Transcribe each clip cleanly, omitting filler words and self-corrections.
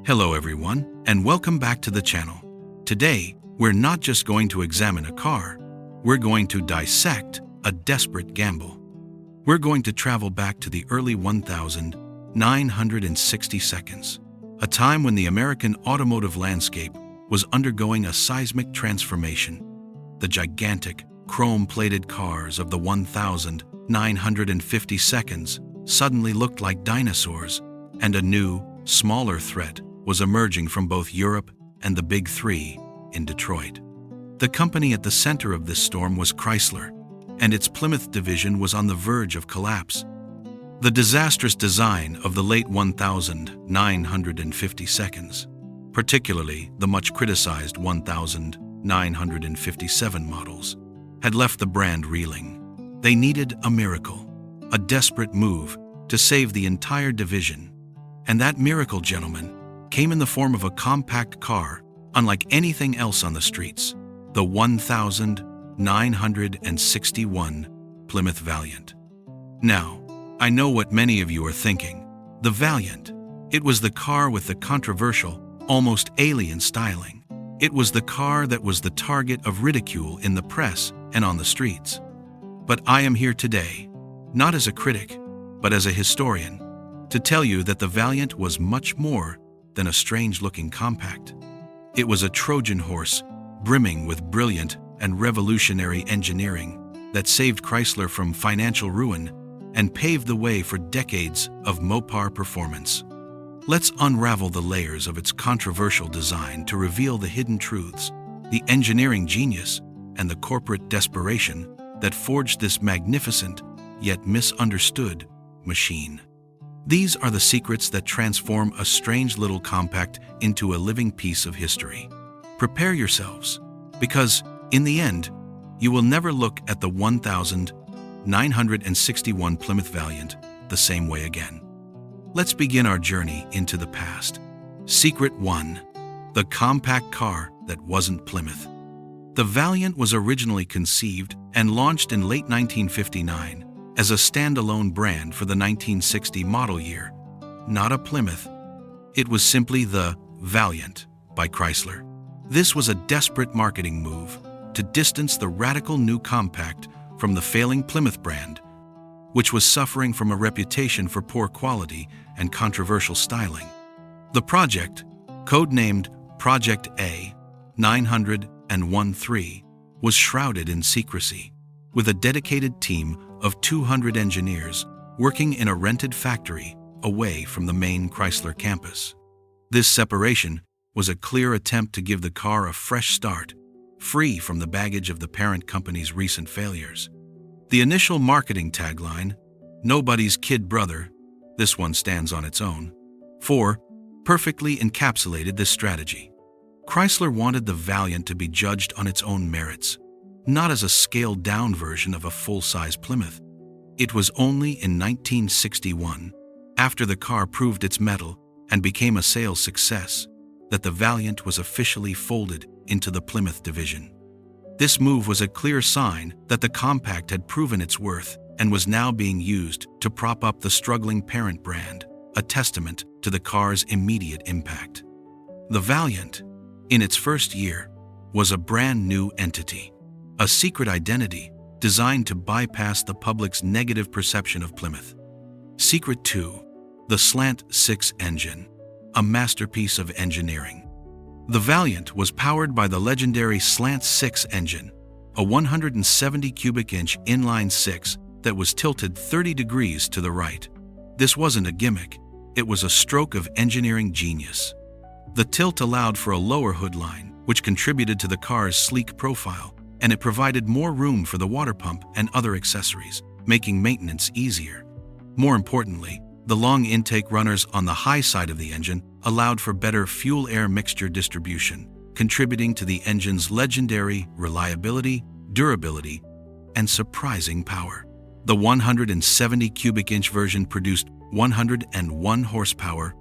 Hello everyone, and welcome back to the channel. Today, we're not just going to examine a car, we're going to dissect a desperate gamble. We're going to travel back to the early 1960s, a time when the American automotive landscape was undergoing a seismic transformation. The gigantic, chrome-plated cars of the 1950s suddenly looked like dinosaurs, and a new, smaller threat was emerging from both Europe and the Big Three in Detroit. The company at the center of this storm was Chrysler, and its Plymouth division was on the verge of collapse. The disastrous design of the late 1950s, particularly the much criticized 1957 models, had left the brand reeling. They needed a miracle, a desperate move to save the entire division. And that miracle, gentlemen, came in the form of a compact car unlike anything else on the streets, the 1961 Plymouth Valiant. Now, I know what many of you are thinking. The Valiant. It was the car with the controversial, almost alien styling. It was the car that was the target of ridicule in the press and on the streets. But I am here today, not as a critic, but as a historian, to tell you that the Valiant was much more than a strange-looking compact. It was a Trojan horse, brimming with brilliant and revolutionary engineering that saved Chrysler from financial ruin and paved the way for decades of Mopar performance. Let's unravel the layers of its controversial design to reveal the hidden truths, the engineering genius, and the corporate desperation that forged this magnificent, yet misunderstood, machine. These are the secrets that transform a strange little compact into a living piece of history. Prepare yourselves, because, in the end, you will never look at the 1961 Plymouth Valiant the same way again. Let's begin our journey into the past. Secret 1. The compact car that wasn't Plymouth. The Valiant was originally conceived and launched in late 1959 as a standalone brand for the 1960 model year, not a Plymouth. It was simply the Valiant by Chrysler. This was a desperate marketing move to distance the radical new compact from the failing Plymouth brand, which was suffering from a reputation for poor quality and controversial styling. The project, codenamed Project A 901-3, was shrouded in secrecy, with a dedicated team of 200 engineers working in a rented factory away from the main Chrysler campus. This separation was a clear attempt to give the car a fresh start, free from the baggage of the parent company's recent failures. The initial marketing tagline, "Nobody's kid brother," this one stands on its own, perfectly encapsulated this strategy. Chrysler wanted the Valiant to be judged on its own merits, not as a scaled-down version of a full-size Plymouth. It was only in 1961, after the car proved its mettle and became a sales success, that the Valiant was officially folded into the Plymouth division. This move was a clear sign that the compact had proven its worth and was now being used to prop up the struggling parent brand, a testament to the car's immediate impact. The Valiant, in its first year, was a brand new entity, a secret identity designed to bypass the public's negative perception of Plymouth. Secret 2. The Slant-Six engine, a masterpiece of engineering. The Valiant was powered by the legendary Slant-Six engine, a 170 cubic inch inline six that was tilted 30 degrees to the right. This wasn't a gimmick, it was a stroke of engineering genius. The tilt allowed for a lower hood line, which contributed to the car's sleek profile, and it provided more room for the water pump and other accessories, making maintenance easier. More importantly, the long intake runners on the high side of the engine allowed for better fuel-air mixture distribution, contributing to the engine's legendary reliability, durability, and surprising power. The 170 cubic inch version produced 101 horsepower,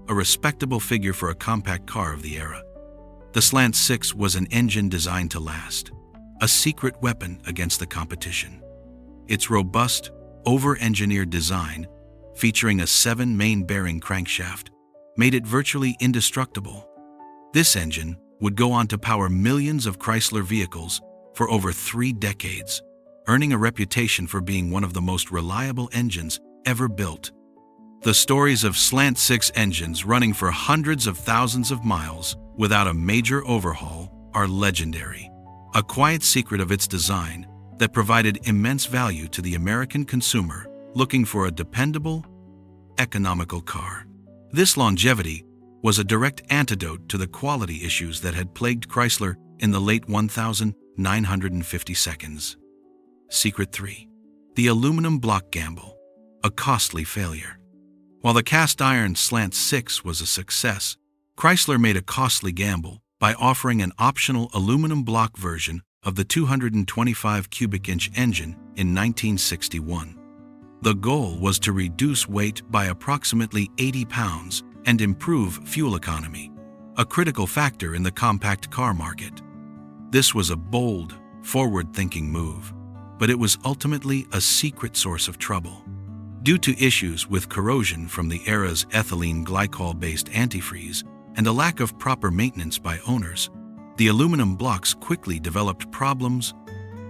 a respectable figure for a compact car of the era. The Slant-Six was an engine designed to last, a secret weapon against the competition. Its robust, over-engineered design, featuring a 7-main bearing crankshaft, made it virtually indestructible. This engine would go on to power millions of Chrysler vehicles for over 3 decades, earning a reputation for being one of the most reliable engines ever built. The stories of Slant-Six engines running for hundreds of thousands of miles without a major overhaul are legendary, a quiet secret of its design that provided immense value to the American consumer looking for a dependable, economical car. This longevity was a direct antidote to the quality issues that had plagued Chrysler in the late 1950s. Secret 3. The aluminum block gamble, a costly failure. While the cast-iron Slant-Six was a success, Chrysler made a costly gamble by offering an optional aluminum block version of the 225 cubic inch engine in 1961. The goal was to reduce weight by approximately 80 pounds and improve fuel economy, a critical factor in the compact car market. This was a bold, forward-thinking move, but it was ultimately a secret source of trouble. Due to issues with corrosion from the era's ethylene glycol-based antifreeze and a lack of proper maintenance by owners, the aluminum blocks quickly developed problems,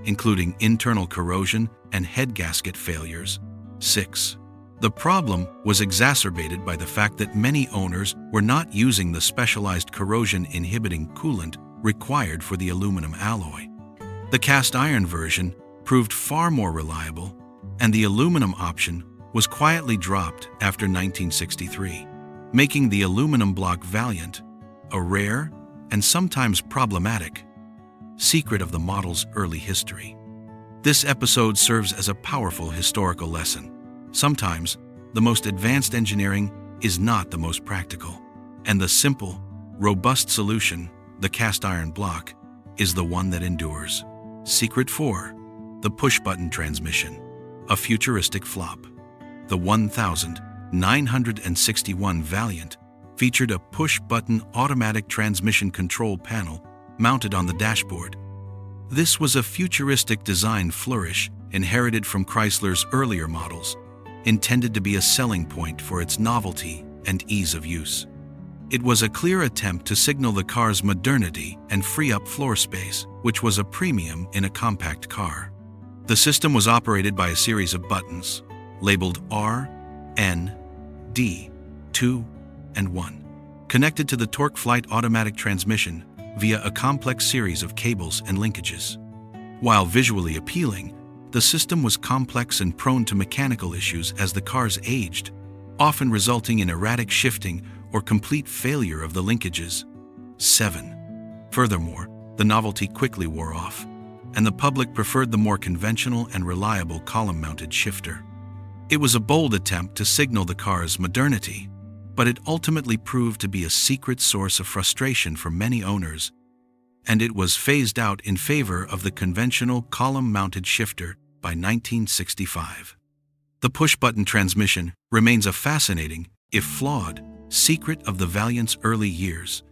including internal corrosion and head gasket failures. 6. The problem was exacerbated by the fact that many owners were not using the specialized corrosion-inhibiting coolant required for the aluminum alloy. The cast-iron version proved far more reliable, and the aluminum option was quietly dropped after 1963, making the aluminum block Valiant a rare and sometimes problematic secret of the model's early history. This episode serves as a powerful historical lesson. Sometimes, the most advanced engineering is not the most practical, and the simple, robust solution, the cast-iron block, is the one that endures. Secret 4. The push-button transmission, a futuristic flop. The 1961 Valiant featured a push-button automatic transmission control panel mounted on the dashboard. This was a futuristic design flourish inherited from Chrysler's earlier models, intended to be a selling point for its novelty and ease of use. It was a clear attempt to signal the car's modernity and free up floor space, which was a premium in a compact car. The system was operated by a series of buttons, labeled R, N, D, 2, and 1, connected to the torque flight automatic transmission via a complex series of cables and linkages. While visually appealing, the system was complex and prone to mechanical issues as the cars aged, often resulting in erratic shifting or complete failure of the linkages. 7. Furthermore, the novelty quickly wore off, and the public preferred the more conventional and reliable column-mounted shifter. It was a bold attempt to signal the car's modernity, but it ultimately proved to be a secret source of frustration for many owners, and it was phased out in favor of the conventional column-mounted shifter by 1965. The push-button transmission remains a fascinating, if flawed, secret of the Valiant's early years,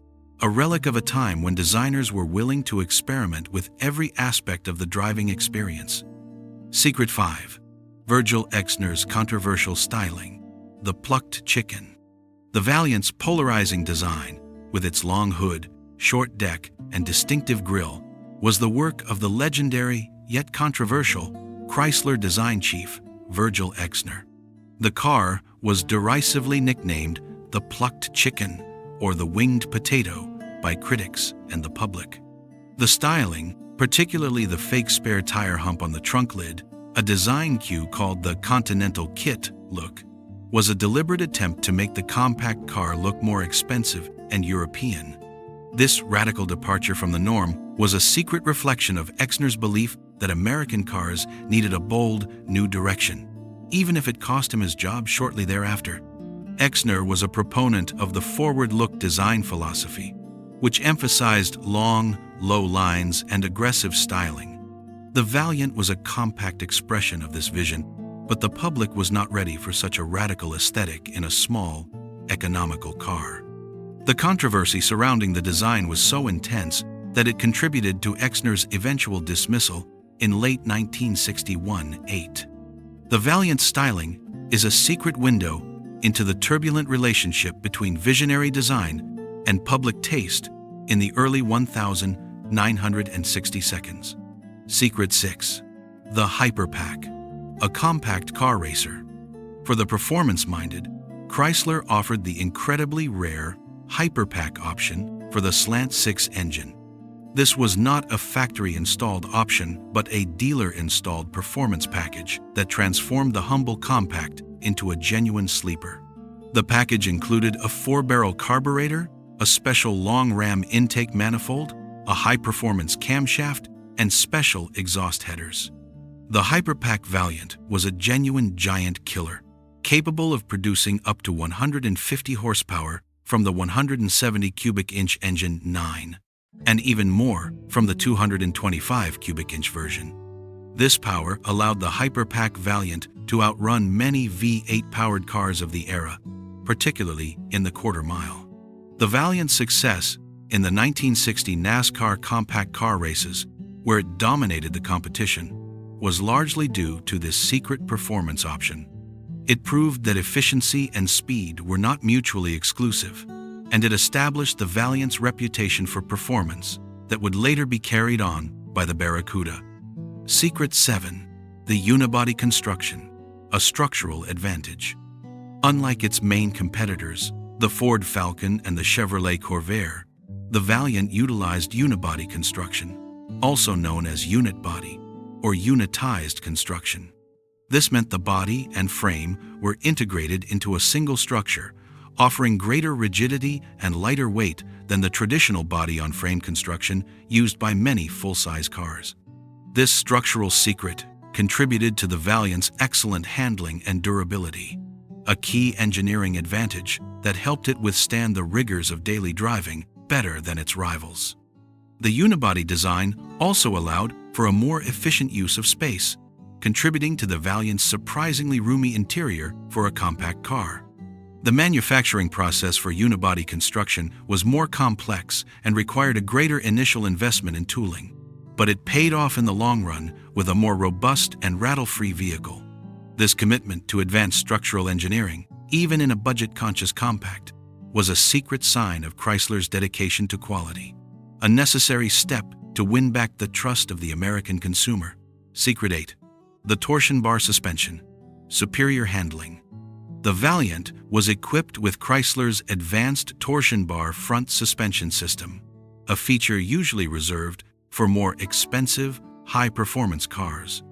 a relic of a time when designers were willing to experiment with every aspect of the driving experience. Secret 5. Virgil Exner's controversial styling, the plucked chicken. The Valiant's polarizing design, with its long hood, short deck, and distinctive grille, was the work of the legendary, yet controversial, Chrysler design chief, Virgil Exner. The car was derisively nicknamed the plucked chicken or the winged potato by critics and the public. The styling, particularly the fake spare tire hump on the trunk lid, a design cue called the Continental Kit look, was a deliberate attempt to make the compact car look more expensive and European. This radical departure from the norm was a secret reflection of Exner's belief that American cars needed a bold, new direction, even if it cost him his job shortly thereafter. Exner was a proponent of the forward-look design philosophy, which emphasized long, low lines and aggressive styling. The Valiant was a compact expression of this vision, but the public was not ready for such a radical aesthetic in a small, economical car. The controversy surrounding the design was so intense that it contributed to Exner's eventual dismissal in late 1961. 8. The Valiant styling is a secret window into the turbulent relationship between visionary design and public taste in the early 1960 seconds. Secret 6. The Hyperpack, a compact car racer. For the performance-minded, Chrysler offered the incredibly rare Hyperpack option for the Slant-Six engine. This was not a factory-installed option but a dealer-installed performance package that transformed the humble compact into a genuine sleeper. The package included a 4-barrel carburetor, a special long ram intake manifold, a high-performance camshaft, and special exhaust headers. The Hyperpack Valiant was a genuine giant killer, capable of producing up to 150 horsepower from the 170 cubic inch engine 9, and even more from the 225 cubic inch version. This power allowed the Hyperpack Valiant to outrun many V8-powered cars of the era, particularly in the quarter mile. The Valiant's success in the 1960 NASCAR compact car races, where it dominated the competition, was largely due to this secret performance option. It proved that efficiency and speed were not mutually exclusive, and it established the Valiant's reputation for performance that would later be carried on by the Barracuda. Secret 7. The unibody construction, a structural advantage. Unlike its main competitors, the Ford Falcon and the Chevrolet Corvair, the Valiant utilized unibody construction, also known as unit body or unitized construction. This meant the body and frame were integrated into a single structure, offering greater rigidity and lighter weight than the traditional body-on-frame construction used by many full-size cars. This structural secret contributed to the Valiant's excellent handling and durability, a key engineering advantage that helped it withstand the rigors of daily driving better than its rivals. The unibody design also allowed for a more efficient use of space, contributing to the Valiant's surprisingly roomy interior for a compact car. The manufacturing process for unibody construction was more complex and required a greater initial investment in tooling, but it paid off in the long run with a more robust and rattle-free vehicle. This commitment to advanced structural engineering, even in a budget-conscious compact, was a secret sign of Chrysler's dedication to quality, a necessary step to win back the trust of the American consumer. Secret 8. The torsion bar suspension, superior handling. The Valiant was equipped with Chrysler's advanced torsion bar front suspension system, a feature usually reserved for more expensive, high-performance cars.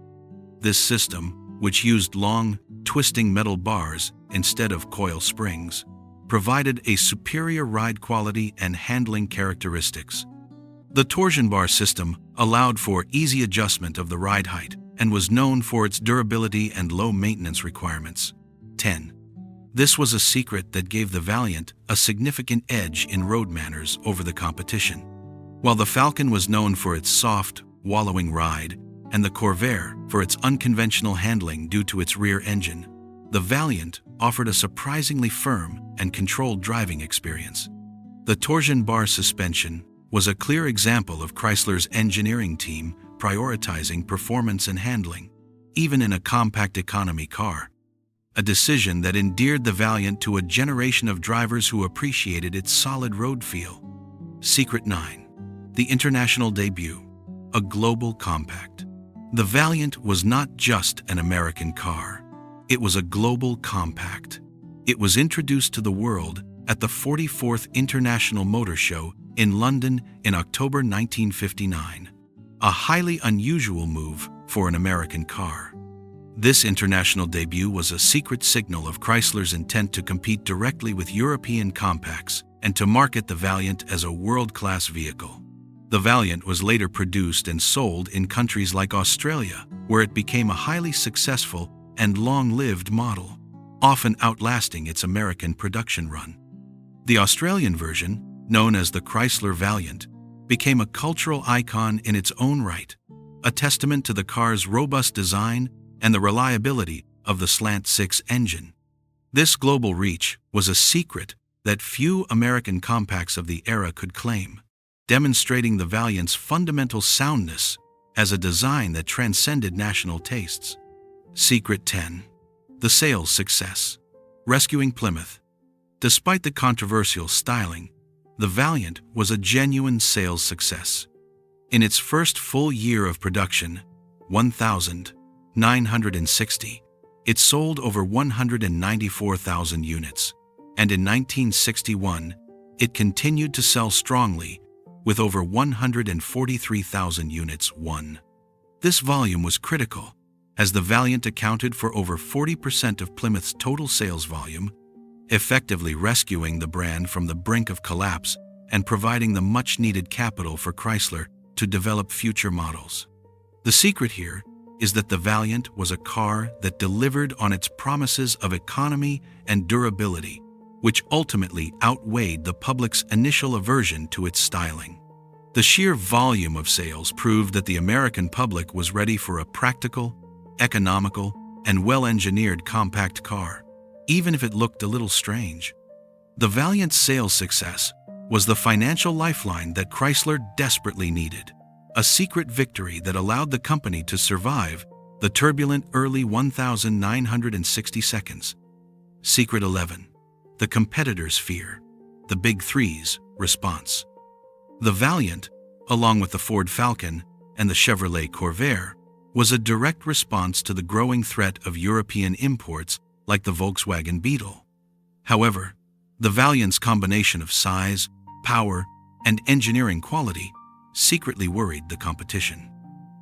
This system, which used long, twisting metal bars instead of coil springs, provided a superior ride quality and handling characteristics. The torsion bar system allowed for easy adjustment of the ride height and was known for its durability and low maintenance requirements. 10. This was a secret that gave the Valiant a significant edge in road manners over the competition. While the Falcon was known for its soft, wallowing ride, and the Corvair for its unconventional handling due to its rear engine, the Valiant offered a surprisingly firm and controlled driving experience. The torsion bar suspension was a clear example of Chrysler's engineering team prioritizing performance and handling, even in a compact economy car, a decision that endeared the Valiant to a generation of drivers who appreciated its solid road feel. Secret 9. The international debut, a global compact. The Valiant was not just an American car. It was a global compact. It was introduced to the world at the 44th International Motor Show in London in October 1959, a highly unusual move for an American car. This international debut was a secret signal of Chrysler's intent to compete directly with European compacts and to market the Valiant as a world-class vehicle. The Valiant was later produced and sold in countries like Australia, where it became a highly successful and long-lived model, often outlasting its American production run. The Australian version, known as the Chrysler Valiant, became a cultural icon in its own right, a testament to the car's robust design and the reliability of the Slant-Six engine. This global reach was a secret that few American compacts of the era could claim, demonstrating the Valiant's fundamental soundness as a design that transcended national tastes. Secret 10. The sales success. Rescuing Plymouth. Despite the controversial styling, the Valiant was a genuine sales success. In its first full year of production, 1,960, it sold over 194,000 units, and in 1961, it continued to sell strongly, with over 143,000 units won. This volume was critical, as the Valiant accounted for over 40% of Plymouth's total sales volume, effectively rescuing the brand from the brink of collapse and providing the much-needed capital for Chrysler to develop future models. The secret here is that the Valiant was a car that delivered on its promises of economy and durability, which ultimately outweighed the public's initial aversion to its styling. The sheer volume of sales proved that the American public was ready for a practical, economical, and well-engineered compact car, even if it looked a little strange. The Valiant's sales success was the financial lifeline that Chrysler desperately needed, a secret victory that allowed the company to survive the turbulent early 1960 seconds. Secret 11. The competitors' fear. The Big Three's response. The Valiant, along with the Ford Falcon and the Chevrolet Corvair, was a direct response to the growing threat of European imports like the Volkswagen Beetle. However, the Valiant's combination of size, power, and engineering quality secretly worried the competition.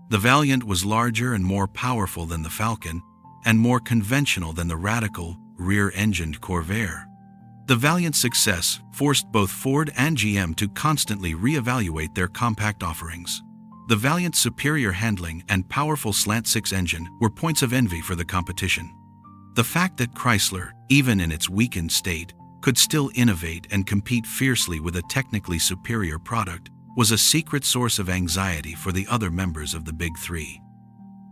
The Valiant was larger and more powerful than the Falcon, and more conventional than the radical, rear-engined Corvair. The Valiant's success forced both Ford and GM to constantly re-evaluate their compact offerings. The Valiant's superior handling and powerful Slant-Six engine were points of envy for the competition. The fact that Chrysler, even in its weakened state, could still innovate and compete fiercely with a technically superior product was a secret source of anxiety for the other members of the Big Three.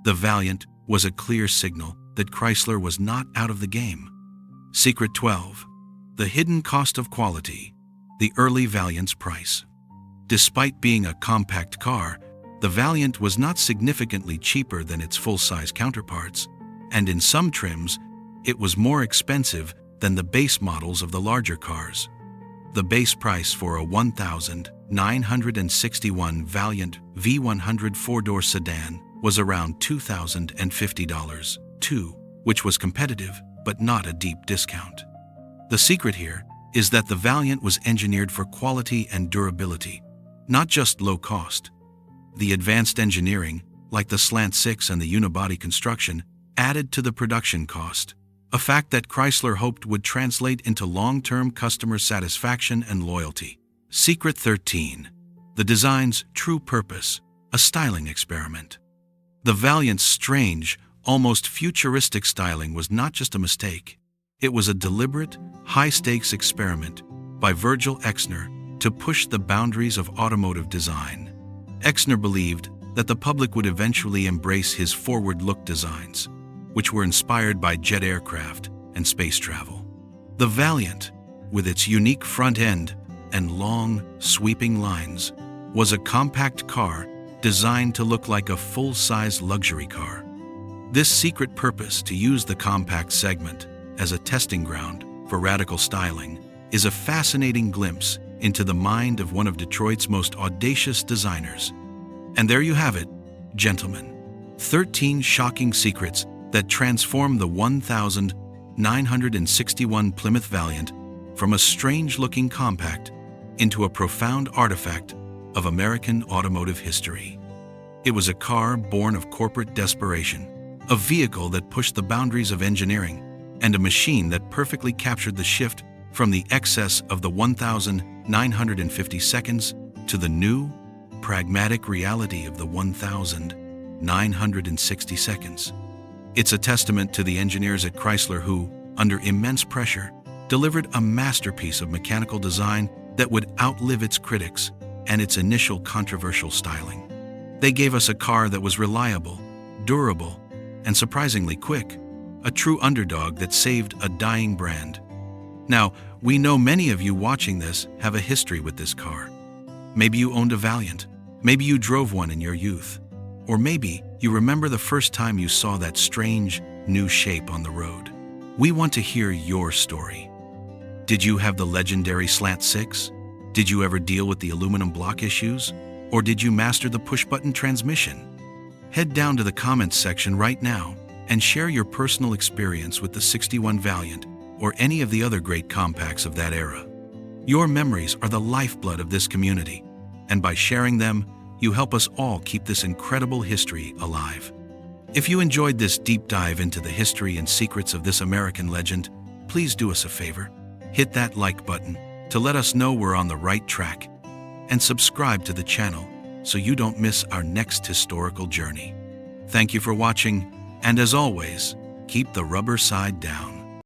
The Valiant was a clear signal that Chrysler was not out of the game. Secret 12. The hidden cost of quality. The early Valiant's price. Despite being a compact car, the Valiant was not significantly cheaper than its full-size counterparts, and in some trims, it was more expensive than the base models of the larger cars. The base price for a 1,961 Valiant V100 four-door sedan was around $2,050, too, which was competitive but not a deep discount. The secret here is that the Valiant was engineered for quality and durability, not just low cost. The advanced engineering, like the Slant-Six and the unibody construction, added to the production cost, a fact that Chrysler hoped would translate into long-term customer satisfaction and loyalty. Secret 13. The design's true purpose, a styling experiment. The Valiant's strange, almost futuristic styling was not just a mistake. It was a deliberate, high-stakes experiment by Virgil Exner to push the boundaries of automotive design. Exner believed that the public would eventually embrace his forward-look designs, which were inspired by jet aircraft and space travel. The Valiant, with its unique front end and long, sweeping lines, was a compact car designed to look like a full-size luxury car. This secret purpose to use the compact segment as a testing ground for radical styling is a fascinating glimpse into the mind of one of Detroit's most audacious designers. And there you have it, gentlemen. 13 shocking secrets that transform the 1,961 Plymouth Valiant from a strange-looking compact into a profound artifact of American automotive history. It was a car born of corporate desperation, a vehicle that pushed the boundaries of engineering, and a machine that perfectly captured the shift from the excess of the 1,950 seconds to the new, pragmatic reality of the 1,960 seconds. It's a testament to the engineers at Chrysler who, under immense pressure, delivered a masterpiece of mechanical design that would outlive its critics and its initial controversial styling. They gave us a car that was reliable, durable, and surprisingly quick, a true underdog that saved a dying brand. Now, we know many of you watching this have a history with this car. Maybe you owned a Valiant, maybe you drove one in your youth, or maybe you remember the first time you saw that strange, new shape on the road. We want to hear your story. Did you have the legendary Slant-Six? Did you ever deal with the aluminum block issues? Or did you master the push-button transmission? Head down to the comments section right now and share your personal experience with the 61 Valiant or any of the other great compacts of that era. Your memories are the lifeblood of this community, and by sharing them, you help us all keep this incredible history alive. If you enjoyed this deep dive into the history and secrets of this American legend, please do us a favor. Hit that like button to let us know we're on the right track, and subscribe to the channel so you don't miss our next historical journey. Thank you for watching, and as always, keep the rubber side down.